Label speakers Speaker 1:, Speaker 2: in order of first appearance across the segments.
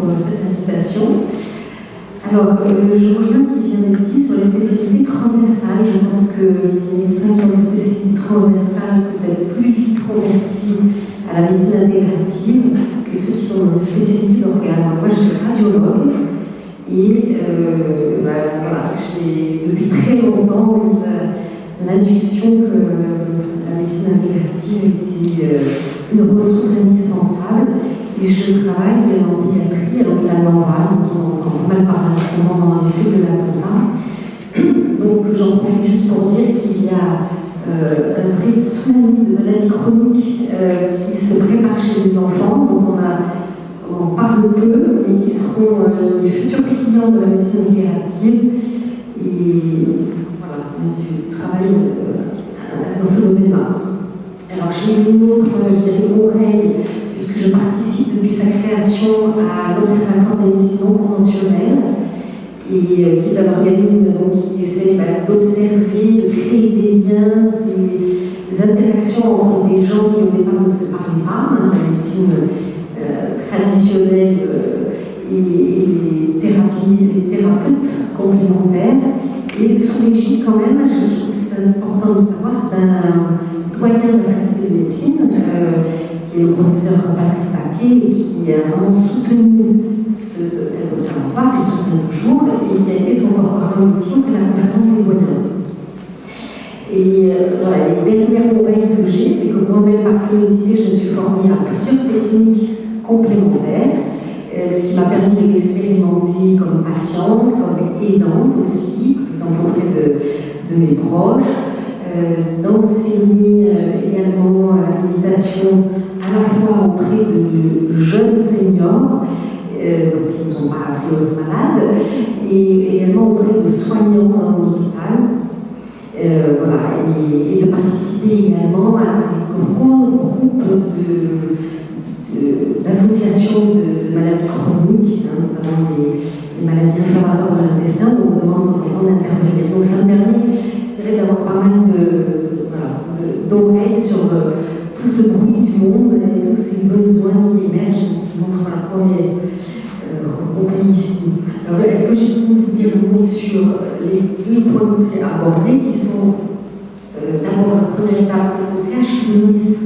Speaker 1: pour cette invitation. Alors, je rejoins ce qui vient d'être dit sur les spécialités transversales. Je pense que les médecins qui ont des spécialités transversales sont peut-être plus vite convertis à la médecine intégrative que ceux qui sont dans une spécialité d'organes. Moi, je suis radiologue et voilà, j'ai depuis très longtemps eu l'intuition que la médecine intégrative était une ressource indispensable. Et je travaille en pédiatrie à l'hôpital Lanval, dont on entend pas mal parler en ce moment dans les suites de l'attentat. Donc j'en profite juste pour dire qu'il y a un vrai tsunami de maladies chroniques qui se prépare chez les enfants, dont on parle peu, et qui seront les futurs clients de la médecine intégrative. Et voilà, du travail dans ce domaine-là. Alors j'ai une autre, je dirais, oreille, puisque je participe depuis sa création à l'Observatoire des médecines non conventionnelles, et qui est un organisme qui essaie d'observer, de créer des liens, des interactions entre des gens qui au départ ne se parlaient pas, la médecine traditionnelle et les thérapeutes complémentaires, et sous l'égide quand même, je trouve que c'est important de le savoir, d'un doyen de la faculté de médecine, qui est le professeur Patrick Paquet, et qui a vraiment soutenu cet observatoire, qu'il soutient toujours, et qui a été son porte-parole aussi auprès de la conférence des doyens. Et voilà, les dernières oreilles que j'ai, c'est que moi-même, par curiosité, je me suis formée à plusieurs techniques complémentaires, ce qui m'a permis de l'expérimenter comme patiente, comme aidante aussi, par exemple auprès de mes proches, d'enseigner également la méditation à la fois auprès de jeunes seniors, donc qui ne sont pas a priori malades, et également auprès de soignants dans mon hôpital. Voilà, et de participer également à des grands groupes d'associations de maladies chroniques, notamment les maladies inflammatoires de l'intestin, où on demande dans un temps d'intervenir. Donc ça me permet, je dirais, d'avoir pas mal d'oreilles sur tout ce bruit du monde et tous ces besoins qui émergent et qui montrent qu'on est regroupés ici. Alors, est-ce que j'ai pu vous dire un mot sur les deux points que j'ai abordés, qui sont d'abord la première étape, c'est qu'au CHU de Nice,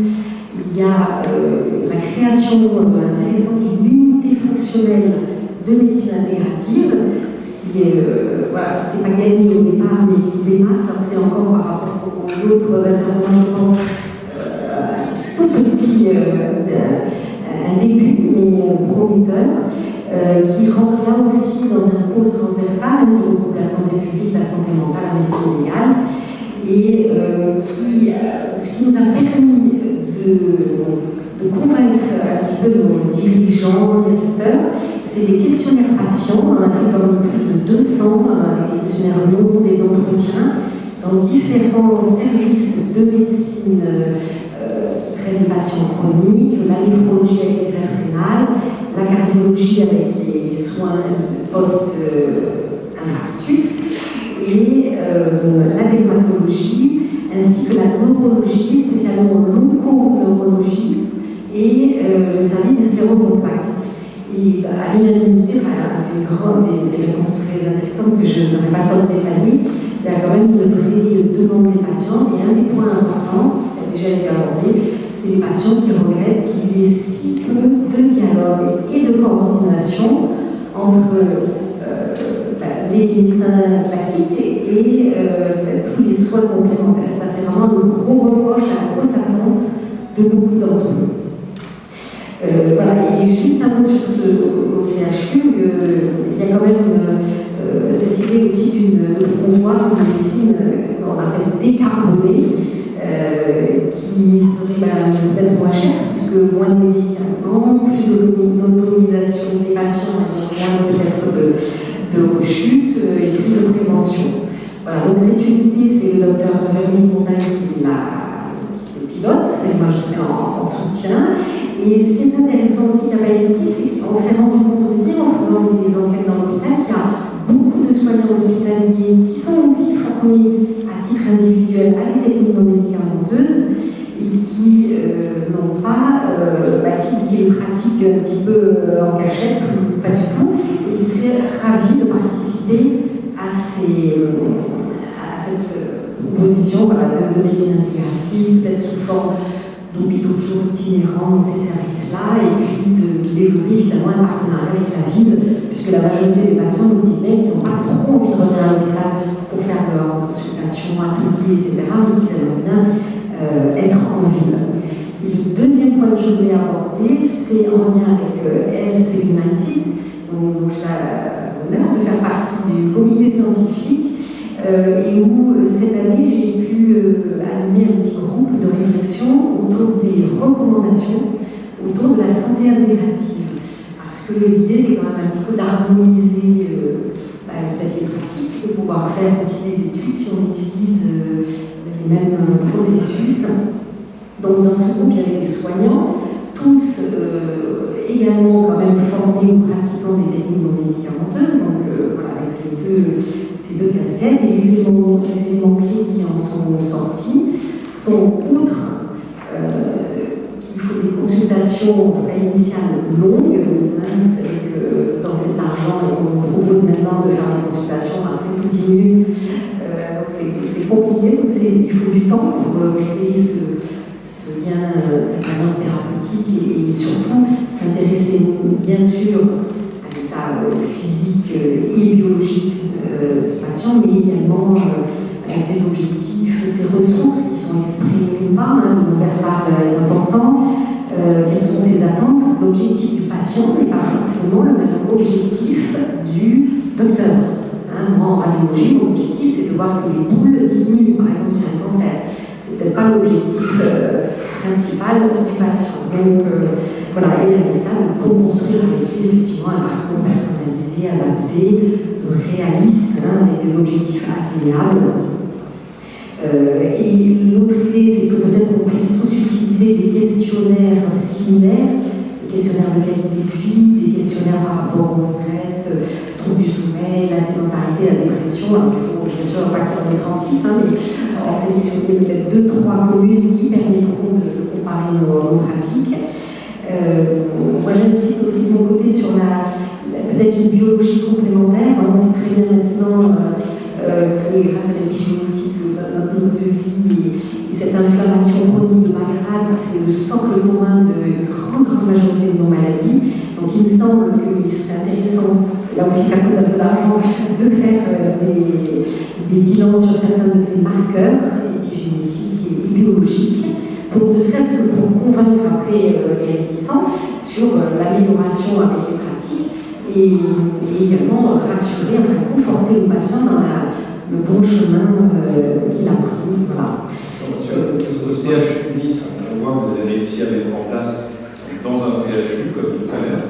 Speaker 1: il y a la création assez récente d'une unité fonctionnelle de médecine intégrative, ce qui est, voilà, qui n'était pas gagné au départ, mais qui démarre. Alors c'est encore par rapport aux autres intervenants, je pense, tout petit, un début, mais prometteur, qui rentre là aussi dans un pôle transversal qui regroupe la santé publique, la santé mentale, la médecine légale, et ce qui nous a permis de convaincre un petit peu nos dirigeants, directeurs, c'est des questionnaires patients. On a fait comme plus de 200 des questionnaires longs, des entretiens dans différents services de médecine qui traitent les patients chroniques, la néphrologie avec les greffes rénales, la cardiologie avec les soins post-infarctus, et la dermatologie, ainsi que la neurologie, spécialement l'onconeurologie, et le service des scléroses en plaques. Et à l'unanimité, avec des réponses très intéressantes que je n'aurais pas le temps de détailler, il y a quand même une vraie demande des patients. Et un des points importants qui a déjà été abordé, c'est les patients qui regrettent qu'il y ait si peu de dialogue et de coordination entre les médecins classiques et tous les soins complémentaires. Ça, c'est vraiment le gros reproche, la grosse attente de beaucoup d'entre eux. Voilà, et juste un mot sur au CHU, il y a quand même cette idée aussi de promouvoir une médecine qu'on appelle décarbonée, qui serait peut-être moins chère, puisque moins de médicaments, plus d'autonomisation des patients, moins peut-être de rechute et plus de prévention. Voilà, donc cette unité, c'est le docteur Véronique Montagne qui le pilote, et moi je serai en soutien. Et ce qui est intéressant aussi, qui n'a pas été dit, c'est qu'on s'est rendu compte aussi, en faisant des enquêtes dans l'hôpital, qu'il y a beaucoup de soignants hospitaliers qui sont aussi formés à titre individuel à des techniques non médicamenteuses et qui n'ont pas, qui les pratiquent un petit peu en cachette, ou pas du tout, et qui seraient ravis de participer à cette proposition de médecine intégrative, peut-être sous forme d'hôpitaux toujours itinérants dans ces services-là, et puis de développer évidemment un partenariat avec la ville, puisque la majorité des patients nous disent bien qu'ils n'ont pas trop envie de revenir à l'hôpital pour faire leur consultation, atelier, etc., mais qu'ils aimeraient bien être en ville. Et le deuxième point que je voulais aborder, c'est en lien avec Health United, dont j'ai l'honneur de faire partie du comité scientifique, et où cette année j'ai pu animer un petit groupe de réflexion autour des recommandations autour de la santé intégrative. Parce que l'idée c'est quand même un petit peu d'harmoniser peut-être les pratiques, de pouvoir faire aussi des études si on utilise les mêmes processus. Donc dans ce groupe il y avait des soignants, tous également quand même formés ou pratiquant des techniques non médicamenteuses, donc voilà, avec ces deux casquettes, et les éléments clés qui en sont sortis sont, outre qu'il faut des consultations, en tout cas initiales, longues, vous savez que dans cet argent, et qu'on nous propose maintenant de faire des consultations à 5 minutes, donc c'est compliqué, donc il faut du temps pour créer ce lien, cette alliance thérapeutique, et surtout s'intéresser bien sûr à l'état physique et biologique du patient, mais également à ses objectifs, ses ressources qui sont exprimées ou pas, le non-verbal est important, quelles sont ses attentes. L'objectif du patient n'est pas forcément le même objectif du docteur. Moi, en radiologie, mon objectif, c'est de voir que les boules diminuent, par exemple, si un cancer. C'est peut-être pas l'objectif principal du patient. Donc, voilà, et avec ça, de co-construire avec lui, effectivement, un parcours personnalisé, adapté, réaliste, avec des objectifs atteignables. Et l'autre idée, c'est que peut-être on puisse tous utiliser des questionnaires similaires, des questionnaires de qualité de vie, des questionnaires par rapport au stress, troubles du sommeil, la sédentarité, la dépression. Alors, il faut bien sûr pas qu'il y en ait 36, mais en sélectionner peut-être 2-3 communes qui permettront de comparer nos pratiques. Moi, j'insiste aussi de mon côté sur peut-être une biologie complémentaire. On sait très bien maintenant que grâce à l'épigénétique, notre mode de vie et cette inflammation chronique de bas grade, c'est le socle commun de grande majorité de nos maladies. Donc il me semble qu'il serait intéressant, là aussi ça coûte un peu d'argent, de faire des bilans sur certains de ces marqueurs épigénétiques et biologiques, pour ne serait-ce que pour convaincre après les réticents sur l'amélioration avec les pratiques, et également rassurer, conforter le patient dans le bon chemin qu'il a pris. Voilà.
Speaker 2: Au CHU Nice, on voit que vous avez réussi à mettre en place, dans un CHU, comme tout à l'heure,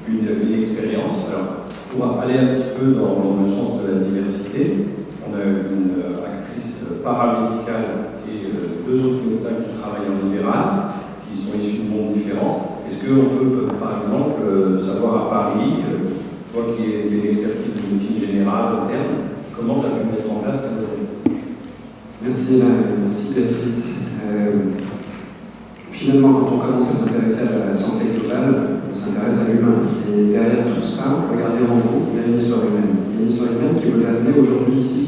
Speaker 2: une expérience. Alors, pour aller un petit peu dans le sens de la diversité, on a une actrice paramédicale et 2 autres médecins qui travaillent en libéral, qui sont issus de mondes différents. Est-ce qu'on peut, par exemple, savoir à Paris, toi qui as une expertise de médecine générale, interne, comment tu as pu mettre en place ta méthode?
Speaker 3: Merci Béatrice. Finalement, quand on commence à s'intéresser à la santé globale, on s'intéresse à l'humain. Et derrière tout ça, regardez en vous, il y a une histoire humaine. Il y a une histoire humaine qui vous a amené aujourd'hui ici.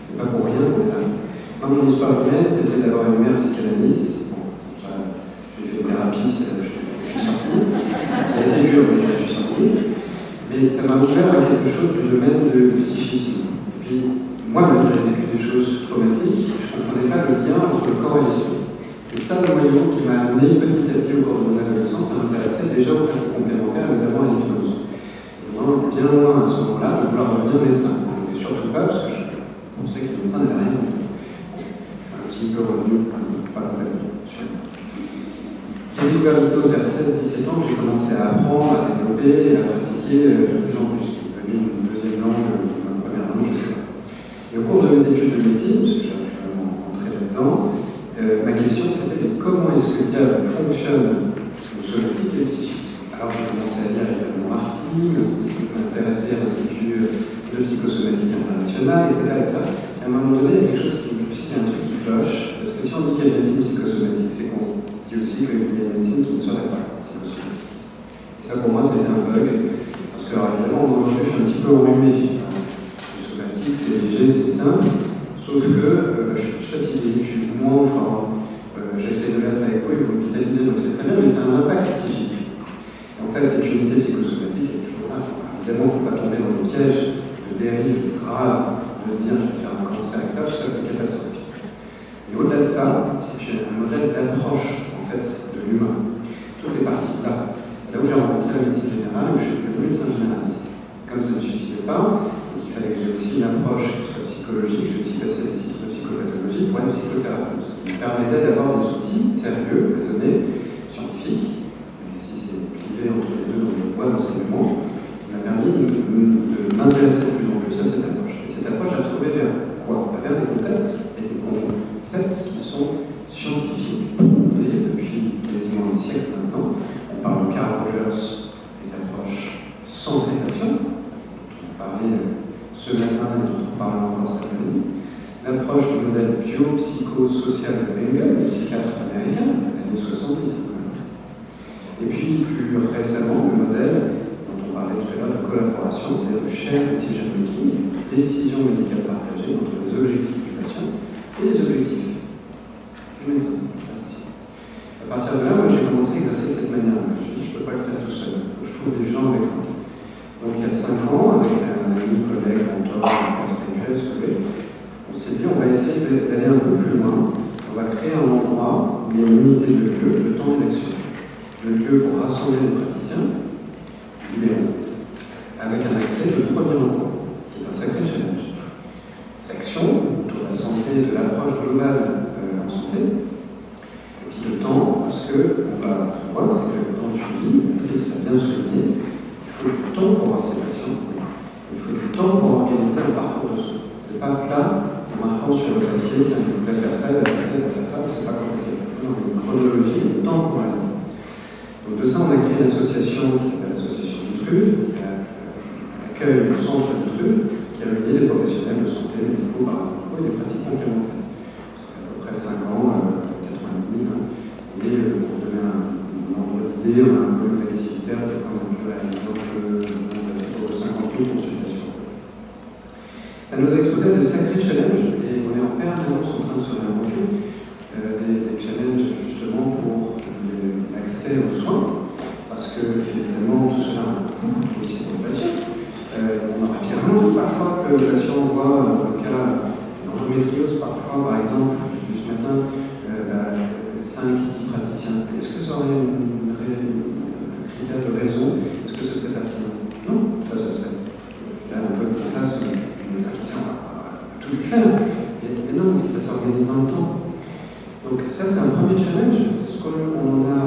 Speaker 3: C'est pas pour rien qu'on est là. Moi, mon histoire humaine, c'était d'avoir une mère psychanalyste. Bon, ça, j'ai fait une thérapie, je suis sorti. Ça a été dur, mais je suis sorti. Mais ça m'a ouvert à quelque chose du domaine du psychisme. Et puis, moi-même, j'avais vécu des choses traumatiques, je ne comprenais pas le lien entre le corps et l'esprit. C'est ça le noyau qui m'a amené petit à petit au cours de mon adolescence à m'intéresser déjà aux pratiques complémentaires, notamment à l'hypnose. Moi, bien loin à ce moment-là de vouloir devenir médecin. Et surtout pas, parce que je pensais que le médecin n'avait rien compris. Je suis un petit peu revenu, pas complètement sûr. J'ai découvert l'hypnose vers 16-17 ans, j'ai commencé à apprendre, à développer et à pratiquer de plus en plus. C'est devenu une deuxième langue, ma première langue, je sais pas. Et au cours de mes études de médecine, parce que je suis vraiment rentré là-dedans, ma question c'était comment est-ce que le diable fonctionne le somatique et le psychisme. Alors j'ai commencé à lire évidemment Marty, m'intéresser à l'Institut de psychosomatique international, etc., etc. Et à un moment donné, il y a quelque chose qui, je me suis dit, il y a un truc qui cloche, parce que que si on dit qu'il y a une médecine psychosomatique, c'est qu'on dit aussi qu'il y a une médecine qui ne serait pas psychosomatique. Et ça, pour moi, c'était un bug, parce que, alors, évidemment, aujourd'hui, je suis un petit peu enrhumé. Psychosomatique, c'est léger, c'est simple, sauf que je suis plus fatigué, je suis moins en forme, j'essaie de l'être avec vous et vous me vitalisez, donc c'est très bien, mais ça a un impact psychique. Et en fait, cette unité psychosomatique, elle est toujours là. Évidemment, il ne faut pas tomber dans le piège de dérive grave, de se dire, tu vas faire un cancer avec ça, tout ça, c'est catastrophique. Mais au-delà de ça, c'est un modèle d'approche, en fait, de l'humain. Tout est parti de là. C'est là où j'ai rencontré la médecine générale, où je suis devenu médecin généraliste. Comme ça ne suffisait pas, et qu'il fallait que j'ai aussi une approche qui soit psychologique, j'ai aussi passé des titres de psychopathologie pour être psychothérapeute. Ce qui me permettait d'avoir des outils sérieux, raisonnés, scientifiques, même si c'est clivé entre les deux dans une voie d'enseignement, qui m'a permis de m'intéresser de plus en plus à cette approche. Et cette approche a trouvé vers quoi? Vers des contextes et des concepts qui sont scientifiques, prouvés depuis quasiment un siècle maintenant. On parle de Carl Rogers et de l'approche santé-patient, dont on parlait ce matin et dont on parlera encore cette année. L'approche du modèle biopsychosocial de Engel, le psychiatre américain, années 70. Et puis, plus récemment, le modèle dont on parlait tout à l'heure de collaboration, c'est-à-dire de shared decision making, décision médicale partagée entre les objectifs du patient et les objectifs du médecin. À partir de là, moi, j'ai commencé à exercer de cette manière. Je me suis dit, je ne peux pas le faire tout seul. Il faut que je trouve des gens avec moi. Donc, il y a 5 ans, avec un ami, collègue, mentor, spirituel, on s'est dit, on va essayer d'aller un peu plus loin. On va créer un endroit où il y a une unité de lieu, le temps des actions. Le lieu pour rassembler les praticiens libéraux, avec un accès de premier recours, qui est un sacré challenge. L'action, autour de la santé, de l'approche globale en santé, et puis le temps, parce qu'on va voir, c'est que dans le suivi, Patrice l'a bien souligné, il faut du temps pour voir ses patients, il faut du temps pour organiser un parcours de soins. C'est pas plat, en marquant sur le papier, tiens, il va faire ça, il va faire ça, il va faire ça, on ne sait pas quand est-ce qu'il va faire. On a une chronologie, une temporalité. Donc de ça, on a créé une association qui s'appelle l'association Vitruve, qui accueille le centre Vitruve, qui a réuni des professionnels de santé, médicaux, paramédicaux et des pratiques complémentaires. Ça fait à peu près 5 ans, 4 ans et demi, et pour vous donner un ordre d'idée, on a un volume d'activité à peu près réalisé autour de 50 000 consultations. Ça nous a exposé à de sacrés challenges, et on est en permanence en train de se réinventer des challenges justement pour l'accès aux soins, parce que finalement tout cela a un coût aussi pour le patient. On aurait bien honte parfois que le patient voit le cas d'endométriose, parfois par exemple, vu ce matin, 5-10 praticiens. Est-ce que ça aurait un critère de raison? Est-ce que ce serait pertinent? Non, ça serait un peu le fantasme du médecin qui sert à tout lui faire. Mais non, ça s'organise dans le temps. Donc ça, c'est un premier challenge. Ce qu'on a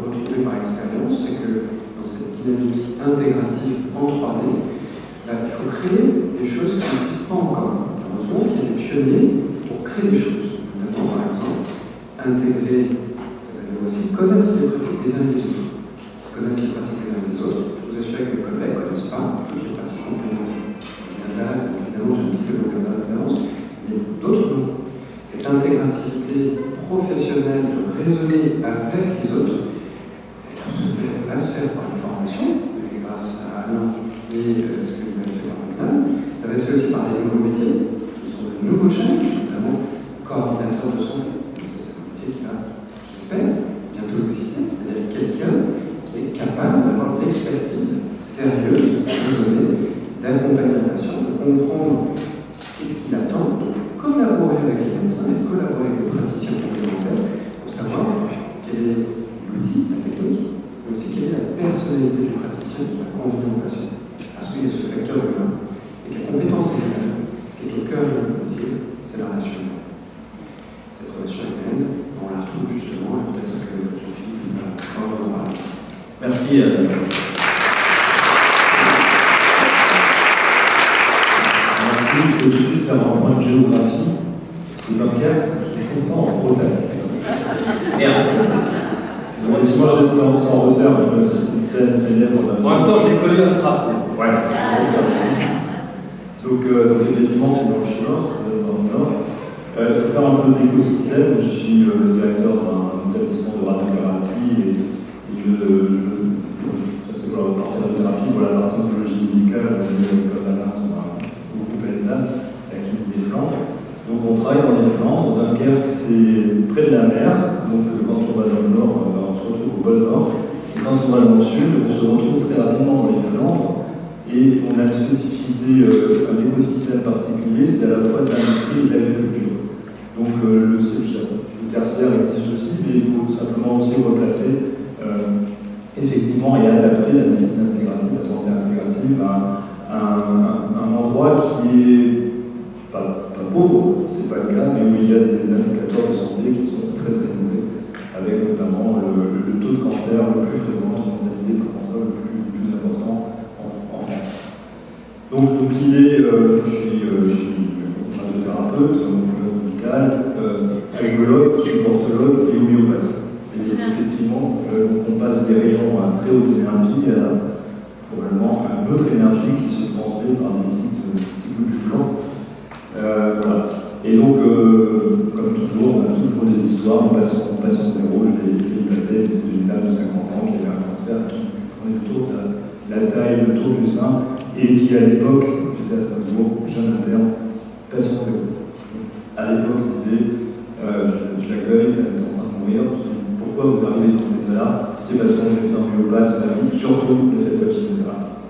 Speaker 3: retrouvé par expérience, c'est que dans cette dynamique intégrative en 3D, il faut créer des choses qui n'existent pas encore. Heureusement qu'il y a des pionniers pour créer des choses. Notamment, par exemple, intégrer, ça veut dire aussi connaître les pratiques des uns et des autres. Connaître les pratiques des uns et des autres. Je vous assure que mes collègues ne connaissent pas toutes les pratiques complémentaires. Je m'intéresse, donc évidemment, j'ai un petit peu de longueur d'avance, mais d'autres non. Cette intégrativité professionnelle de raisonner avec les autres, elle va se faire par une formation, grâce à Alain et ce que vous avez fait par McLaren. Ça va être fait aussi par des nouveaux métiers, qui sont de nouveaux challenges, notamment coordinateur de santé. Ça, c'est un métier qui va, j'espère, bientôt exister, c'est-à-dire quelqu'un qui est capable d'avoir l'expertise sérieuse, raisonnée, d'accompagner le patient, de comprendre qu'est-ce qu'il attend, de collaborer avec les médecins et de collaborer avec les praticiens complémentaires pour savoir quel est l'outil, la technique, mais aussi quelle est la personnalité du praticien qui va convenir au patient. Parce qu'il y a ce facteur humain et que la compétence humaine, ce qui est au cœur de notre métier, c'est la relation humaine. Cette relation humaine, on la retrouve justement, et peut-être que Jean-Philippe va pouvoir vous en parler.
Speaker 2: Merci.
Speaker 4: Je vais tout de suite faire un point de géographie. Le Dunkerque, je ne trouve pas en Bretagne.
Speaker 2: Merde.
Speaker 4: Moi, je vais s'en refaire, même si c'est une scène célèbre.
Speaker 2: En même temps, je l'ai connu à Strasbourg.
Speaker 4: Ouais, c'est comme ça aussi. Donc effectivement, c'est dans le Nord, dans le Nord. Il faut faire un peu d'écosystème. Je suis directeur d'un établissement de radiothérapie et ça c'est pour la partie radiothérapie, pour la partie oncologie médicale, comme Alain au groupe LSA, la clinique des Flandres. Donc on travaille dans les Flandres. Dunkerque, c'est près de la mer, donc quand on va dans le nord, on se retrouve au pôle nord. Et quand on va dans le sud, on se retrouve très rapidement dans les Flandres. Et on a une spécificité, un écosystème particulier, c'est à la fois de l'industrie et de l'agriculture. Donc le tertiaire existe aussi, mais il faut simplement aussi replacer effectivement et adapter la médecine intégrative, la santé intégrative à un endroit qui est pas pauvre, c'est pas le cas, mais où il y a des indicateurs de santé qui sont très très mauvais, avec notamment le taux de cancer le plus fréquent, la mortalité par cancer le plus important en France. Donc l'idée, je suis radiothérapeute, médical, agrologue, supportologue et homéopathe. Et effectivement, on passe des rayons à très haute énergie à probablement une autre énergie qui se transmet par des petits globules blancs. Voilà. Et donc, comme toujours, on a toujours des histoires. Mon patient zéro, je l'ai y passer, c'est une dame de 50 ans qui avait un cancer qui prenait le tour de la taille, le tour du sein, et qui à l'époque, j'étais à Strasbourg, jeune interne, patient zéro. À l'époque, disait, je l'accueille, elle est en train de mourir. Je dis, pourquoi vous arrivez dans cet état-là? C'est parce qu'on est médecin homéopathe, m'a dit, surtout ne faites pas de chimiothérapie.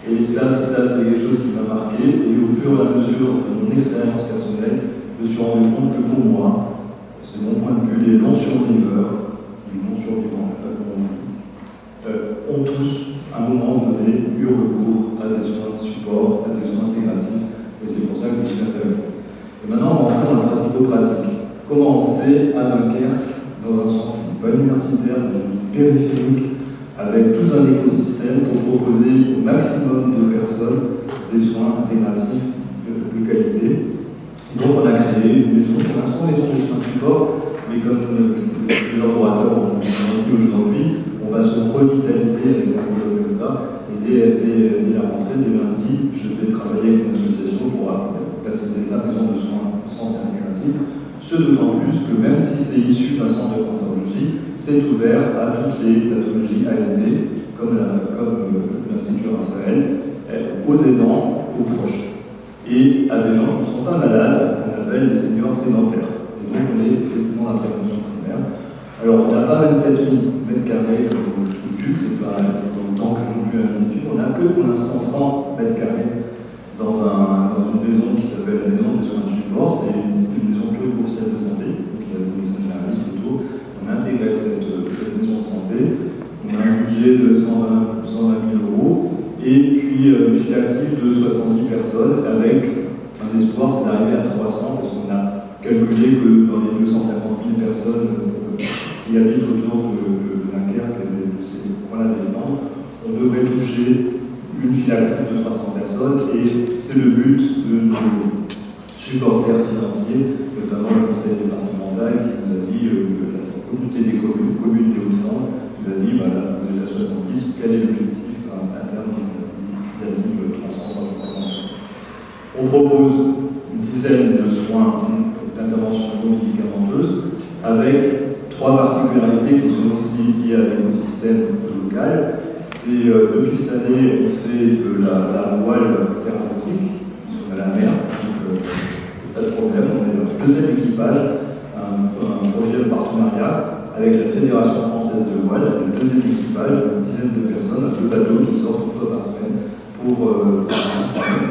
Speaker 4: Et ça c'est quelque chose qui m'a marqué. Et au fur et à mesure de mon expérience personnelle, je me suis rendu compte que pour moi, c'est mon point de vue, les non-survivants, je sais pas comment on dit, ont tous, à un moment donné, eu recours à des soins de support, à des soins intégratifs. Et c'est pour ça que je me suis intéressé. Et maintenant, on va entrer dans le pratico-pratique. Comment on fait à Dunkerque, dans un centre pas universitaire, dans une périphérique, avec tout un écosystème pour proposer au maximum de personnes des soins intégratifs de qualité. Donc on a créé une maison, pour l'instant maison de soins de support, mais comme plusieurs orateurs ont dit aujourd'hui, on va se revitaliser avec un modèle comme ça. Et dès la rentrée, dès lundi, je vais travailler avec une association pour baptiser ça maison de soins de santé intégrative. Ce d'autant plus que même si c'est issu d'un centre de cancérologie, c'est ouvert à toutes les pathologies ALD, comme l'Institut Raphaël, aux aidants, aux proches, et à des gens qui ne sont pas malades, qu'on appelle les seniors sédentaires. Et donc on est effectivement la prévention primaire. Alors on n'a pas 27 000 mètres carrés comme au PUC, c'est pas autant que non plus l'Institut, on n'a que pour l'instant 100 mètres carrés dans une maison qui s'appelle la maison des soins de support. C'est une maison pluriprofessionnelle de santé, donc il y a des médecins généralistes autour. On a intégré cette maison de santé. On a un budget de 120 000 euros et puis une file active de 70 personnes avec un espoir, c'est d'arriver à 300 parce qu'on a calculé que dans les 250 000 personnes qui habitent autour de Dunkerque et de ces coins-là des Flandres, on devrait toucher une file active de 300 personnes et c'est le but de nos supporters financiers, notamment le conseil départemental qui nous a dit, la communauté des communes des Hauts-de-France nous a dit, voilà, vous êtes à 70, quel est l'objectif à terme? Il a dit 300, 350 personnes. On propose une dizaine de soins d'intervention non médicamenteuse avec 3 particularités qui sont aussi liées à l'écosystème local. C'est depuis cette année, on fait de la voile thérapeutique, puisqu'on a la mer, donc pas de problème. On est dans le deuxième équipage, un projet de partenariat avec la Fédération française de voile, le deuxième équipage, une dizaine de personnes, 2 bateaux qui sortent 2 fois par semaine pour participer.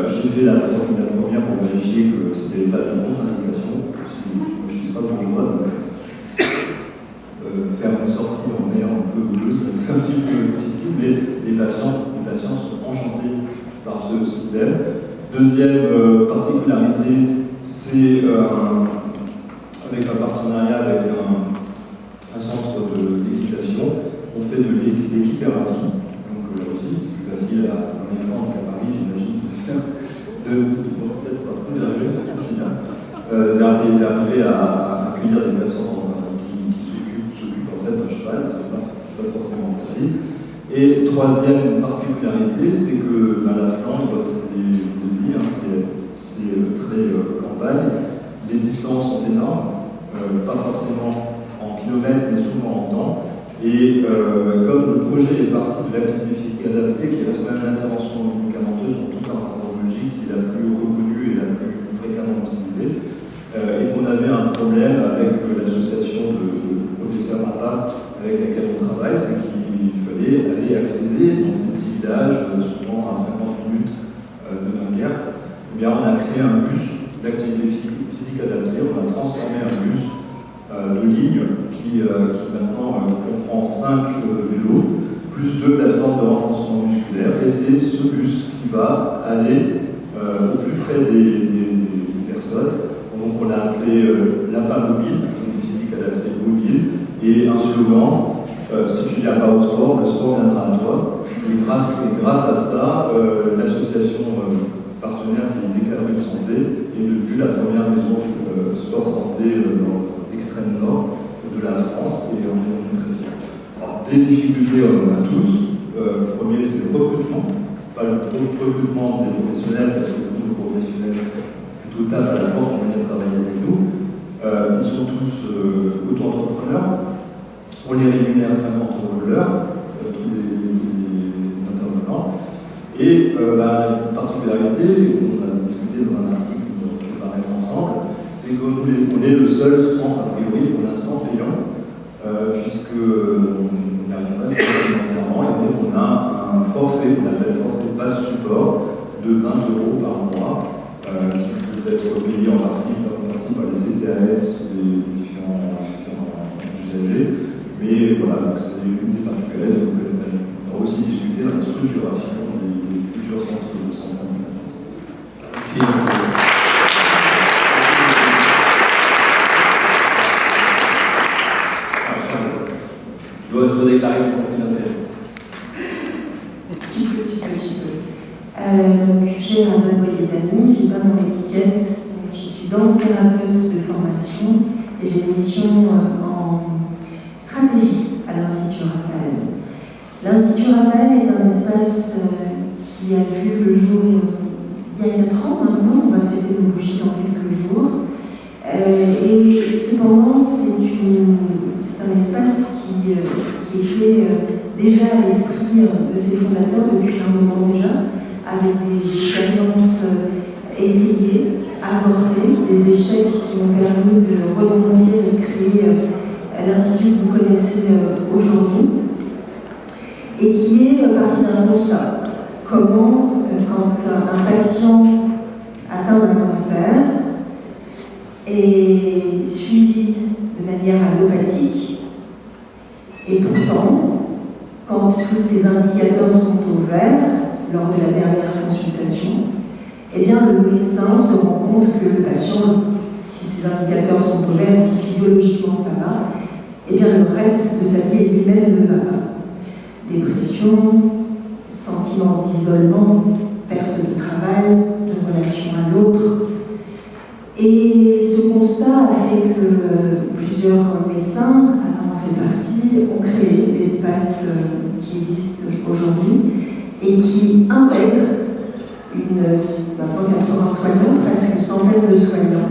Speaker 4: J'ai fait la première pour vérifier que s'il n'y avait pas de contre-indication, je suis pas bourgeois, faire une sortie en mer un peu houleuse, c'est un petit peu difficile, mais les patients sont enchantés par ce système. Deuxième particularité, c'est avec un partenariat avec un centre d'équitation, on fait de l'équithérapie. Donc là aussi, c'est plus facile dans les Flandres qu'à Paris, j'imagine, de faire, peut-être pas plus d'arriver à accueillir des patients qui s'occupent en fait d'un cheval, c'est pas forcément facile. Et troisième particularité, c'est que la Flandre, je vous l'ai dit, c'est très campagne. les distances sont énormes, pas forcément en kilomètres, mais souvent en temps. Et comme le projet est parti de l'activité physique adaptée, qui reste quand même l'intervention médicamenteuse, en tout cas en radiologie, qui est la plus reconnue et la plus fréquemment utilisée, et qu'on avait un problème avec l'association de professeurs APA avec laquelle on travaille, c'est qu'il fallait aller accéder dans ces petits villages, souvent à 50 minutes de Dunkerque. Eh bien, on a créé un bus d'activité physique adaptée, on a transformé un bus de ligne qui maintenant comprend 5 vélos, plus 2 plateformes de renforcement musculaire, et c'est ce bus qui va aller au plus près des personnes. Donc on l'a appelé l'APA mobile, activité physique adaptée mobile, et un slogan, si tu ne viens pas au sport, le sport viendra à toi. Et grâce à ça, l'association partenaire qui est Décalorique Santé est devenue la première maison sport santé dans l'extrême nord de la France, et on est très fiers. Alors, des difficultés, on en a tous. Le premier, c'est le recrutement. Pas le recrutement des professionnels, parce que tous les professionnels plutôt tapent à la porte pour venir travailler avec nous. Ils sont tous auto-entrepreneurs. On les rémunère 50 € de l'heure, tous les intervenants. Et une particularité, on a discuté dans un article dont je vais paraître ensemble, c'est qu'on est le seul centre, a priori, pour l'instant payant, puisqu'on n'y arrive pas financièrement, et donc on a un forfait qu'on appelle forfait passe support de 20 € par mois, qui peut être payé en partie par les CCAS ou les différents usagers. Mais voilà, c'est une des particularités. On va aussi discuter dans la structuration des futurs centres de santé intégrative.
Speaker 2: Merci. Je dois déclarer mon conflit d'intérêt.
Speaker 1: Tu peux. Donc, j'ai Razan Boyedani, j'ai pas mon étiquette, je suis danse-thérapeute de formation et j'ai une mission en stratégie à l'Institut Raphaël. L'Institut Raphaël est un espace qui a vu le jour il y a 4 ans maintenant, on va fêter nos bougies dans quelques jours. Et cependant, c'est un espace qui était déjà à l'esprit de ses fondateurs depuis un moment déjà, avec des expériences essayées, avortées, des échecs qui ont permis de rebondir et de créer l'Institut que vous connaissez aujourd'hui, et qui est parti d'un constat. Comment, quand un patient atteint d'un cancer, est suivi de manière allopathique, et pourtant, quand tous ces indicateurs sont au vert, lors de la dernière consultation, eh bien le médecin se rend compte que le patient, si ces indicateurs sont au vert, si physiologiquement ça va, eh bien le reste de sa vie lui-même ne va pas. Dépression, sentiment d'isolement, perte de travail, de relation à l'autre. Et ce constat a fait que plusieurs médecins, en fait partie, ont créé l'espace qui existe aujourd'hui et qui intègre maintenant 80 soignants, presque une centaine de soignants.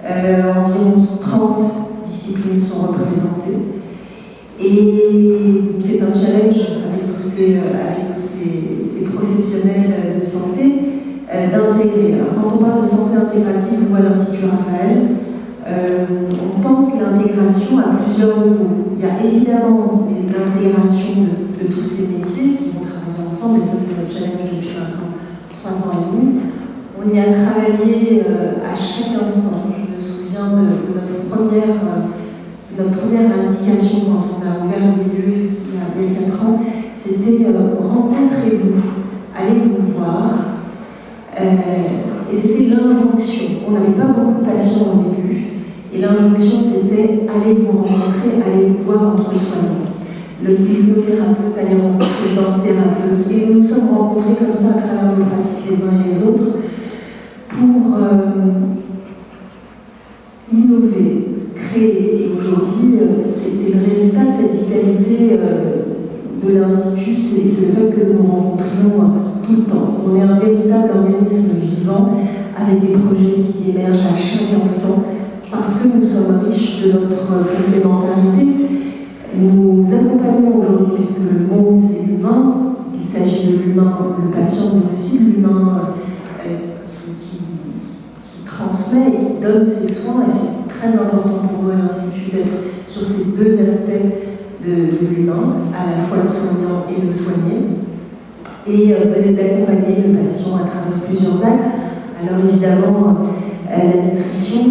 Speaker 1: Environ 30 disciplines sont représentées. Et c'est un challenge avec tous ces professionnels de santé d'intégrer. Alors quand on parle de santé intégrative ou à l'Institut Raphaël, on pense l'intégration à plusieurs niveaux. Il y a évidemment l'intégration de tous ces métiers qui vont travailler ensemble, et ça c'est notre challenge depuis maintenant 3 ans et demi. On y a travaillé à chaque instant. Je me souviens de notre première indication quand on a ouvert les lieux il y a 4 ans, c'était rencontrez-vous, allez vous voir. Et c'était l'injonction. On n'avait pas beaucoup de patients au début. Et l'injonction, c'était allez vous rencontrer, allez vous voir entre soignants. L'hypnothérapeute allait rencontrer le danse-thérapeute. Et nous nous sommes rencontrés comme ça à travers nos pratiques les uns et les autres pour innover, créer. Et aujourd'hui, c'est le résultat de cette vitalité de l'Institut, c'est le fait que nous rencontrions tout le temps. On est un véritable organisme vivant avec des projets qui émergent à chaque instant parce que nous sommes riches de notre complémentarité. Nous accompagnons aujourd'hui, puisque le mot c'est l'humain, il s'agit de l'humain, le patient, mais aussi de l'humain qui transmet et qui donne ses soins, et c'est très important pour moi à l'Institut d'être sur ces deux aspects de l'humain, à la fois le soignant et le soigné, et d'accompagner le patient à travers plusieurs axes. Alors évidemment, la nutrition,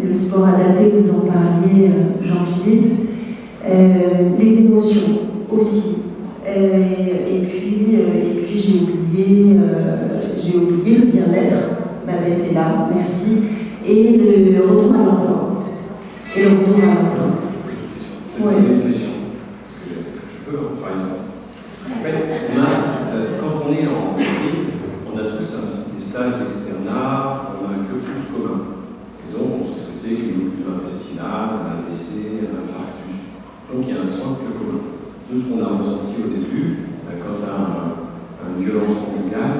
Speaker 1: le sport adapté, vous en parliez, Jean-Philippe, les émotions aussi. Et puis j'ai oublié le bien-être. Babette est là, merci. Et le retour à l'emploi.
Speaker 2: J'ai une question. Est-ce que je peux parler de ça? En fait, quand on est en médecine, on a tous des stages d'externat, on a un cursus commun. Et donc, on sait ce que c'est qu'une occlusion intestinale, un AVC, un infarctus. Donc, il y a un socle commun. Nous, ce qu'on a ressenti au début, quand tu as une violence conjugale,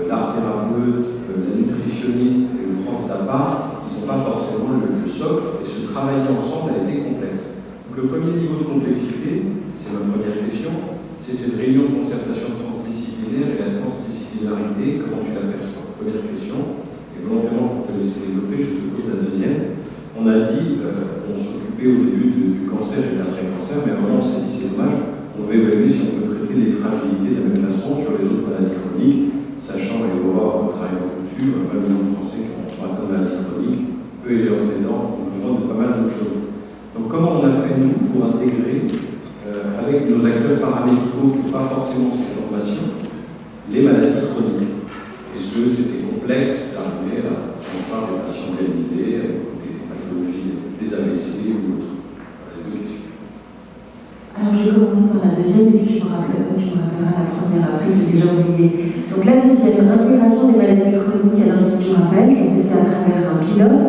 Speaker 2: l'art thérapeute, la nutritionniste et le prof d'APA, ils n'ont pas forcément le socle, et se travailler ensemble a été complexe. Donc, le premier niveau de complexité, c'est ma première question, c'est cette réunion de concertation transdisciplinaire et la transdisciplinarité, comment tu l'aperçois? Première question, et volontairement pour te laisser développer, je te pose la deuxième. On a dit, on s'occupait au début du cancer et de l'après-cancer, mais à un moment on s'est dit c'est dommage, on veut évaluer si on peut traiter les fragilités de la même façon sur les autres maladies chroniques, sachant et Aurore travaille beaucoup dessus, 20 millions de Français qui sont atteints de maladies chroniques, eux et leurs aidants ont besoin de pas mal d'autres choses. Donc comment on a fait nous pour intégrer avec nos acteurs paramédicaux qui n'ont pas forcément ces formations, les maladies chroniques? Est-ce que c'était complexe d'arriver à prendre en charge des patients réalisés, des pathologies, des AVC ou autres? Les deux questions.
Speaker 1: Alors je vais commencer par la deuxième, et puis tu me rappelleras la première après, j'ai déjà oublié. Donc la deuxième, intégration des maladies chroniques à l'Institut Raphaël, ça s'est fait à travers un pilote.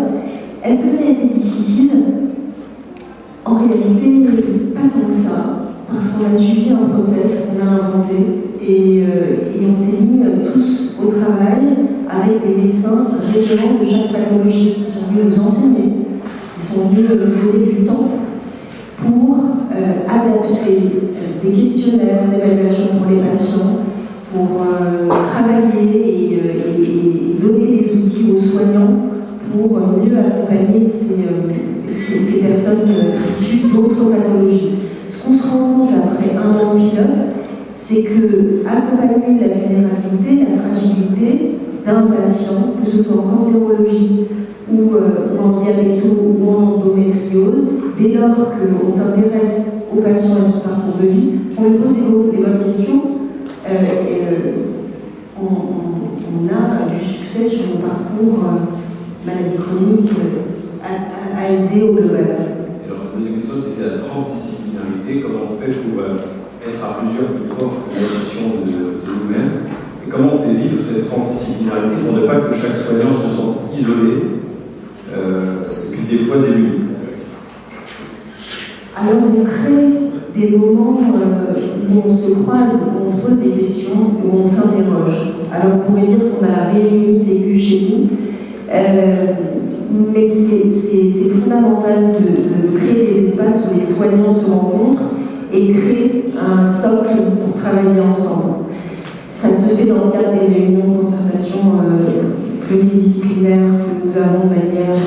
Speaker 1: Est-ce que ça a été difficile? En réalité, pas tant que ça, parce qu'on a suivi un process qu'on a inventé et on s'est mis tous au travail avec des médecins référents de chaque pathologie qui sont venus nous enseigner, qui sont venus nous donner du temps pour adapter des questionnaires d'évaluation pour les patients, pour travailler et donner des outils aux soignants pour mieux accompagner ces personnes issues d'autres pathologies. Ce qu'on se rend compte après un an de pilote, c'est que accompagner la vulnérabilité, la fragilité d'un patient, que ce soit en cancérologie ou en diabéto ou en endométriose, dès lors qu'on s'intéresse au patient et son parcours de vie, on lui pose des bonnes questions on a du succès sur nos parcours maladie chronique à aider au global.
Speaker 2: Alors la deuxième question, c'était la transdisciplinarité. Comment on fait pour être à plusieurs plus fort que la gestion de nous-mêmes? Et comment on fait vivre cette transdisciplinarité pour ne pas que chaque soignant se sente isolé et puis des fois démuni?
Speaker 1: Alors on crée des moments où on se croise, où on se pose des questions, où on s'interroge. Alors on pourrait dire qu'on a la réunité aiguë chez nous, mais c'est fondamental de créer des espaces où les soignants se rencontrent et créer un socle pour travailler ensemble. Ça se fait dans le cadre des réunions de concertation pluridisciplinaires que nous avons de manière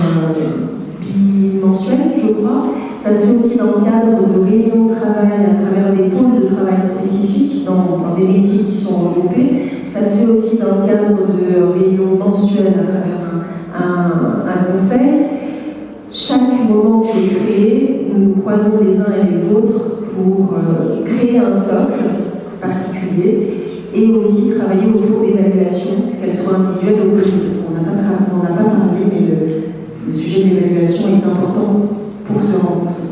Speaker 1: bimensuelle, je crois. Ça se fait aussi dans le cadre de réunions de travail à travers des pôles de travail spécifiques dans des métiers qui sont regroupés. Ça se fait aussi dans le cadre de réunions mensuelles à travers un conseil. Chaque moment qui est créé, nous nous croisons les uns et les autres pour créer un socle particulier et aussi travailler autour d'évaluations, qu'elles soient individuelles ou collectives, parce qu'on n'a pas parlé, mais le sujet de l'évaluation est important pour se rencontrer.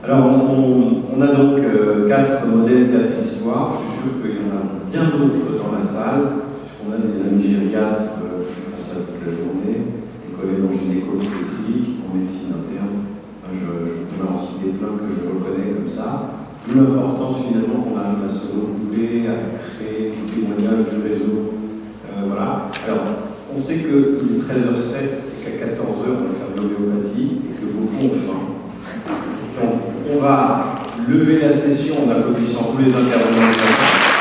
Speaker 2: Alors, on a donc 4 modèles, 4 histoires. Je suis sûr qu'il y en a bien d'autres dans la salle, puisqu'on a des amis gériatres qui font ça toute la journée, des collègues en gynéco-obstétrique, en médecine interne. Je pourrais en citer plein que je reconnais comme ça. d'où l'importance finalement qu'on arrive à se regrouper, à créer du témoignage du réseau. Voilà. Alors, on sait qu'il est 13h07 et qu'à 14h on va faire de l'homéopathie et que beaucoup ont faim. Donc, on va lever la session en applaudissant tous les intervenants.